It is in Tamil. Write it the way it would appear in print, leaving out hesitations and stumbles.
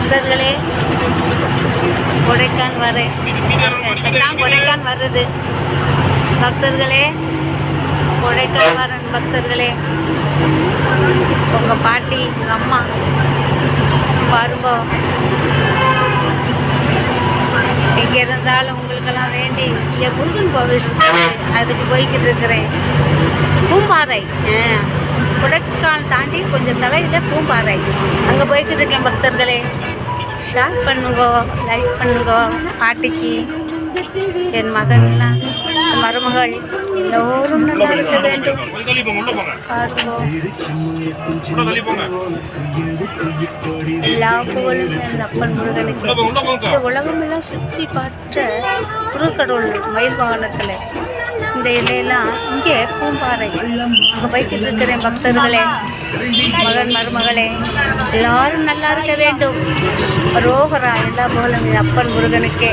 பக்தர்களே, கொடைக்கான் வரேன், கொடைக்கான் வருது பக்தர்களே, கொடைக்கான் வரேன் பக்தர்களே. உங்கள் பாட்டி, உங்கள் அம்மா பாருங்க, எங்கே இருந்தாலும் உங்களுக்கெல்லாம் வேண்டி இங்கே முருகன் கோவில் இருக்குது, அதுக்கு போய்கிட்டு இருக்கிறேன். பூம்பாறை, கொடைக்கானல் தாண்டி கொஞ்சம் தலையில் பூம்பாறை, அங்கே போய்கிட்டு இருக்கேன் பக்தர்களே. ஷேர் பண்ணுங்க, லைக் பண்ணுங்க. பாட்டிக்கு, என் மகன்லாம், மருமகள் எல்லோரும் நல்லா இருக்க வேண்டும். எல்லா புகழும் அந்த அப்பன் முருகனுக்கு. இந்த உலகமெல்லாம் சுற்றி பார்த்த குருக்கடவுள் மயில் வாகனத்தில் இந்த இலையெல்லாம் இங்கே பூம்பாறை, அங்கே போய்கிட்டு இருக்கிறேன் பக்தர்களே. மகன் மருமகளே எல்லாரும் நல்லா இருக்க வேண்டும். ரோகரா, எல்லா புகழும் அப்பன் முருகனுக்கே.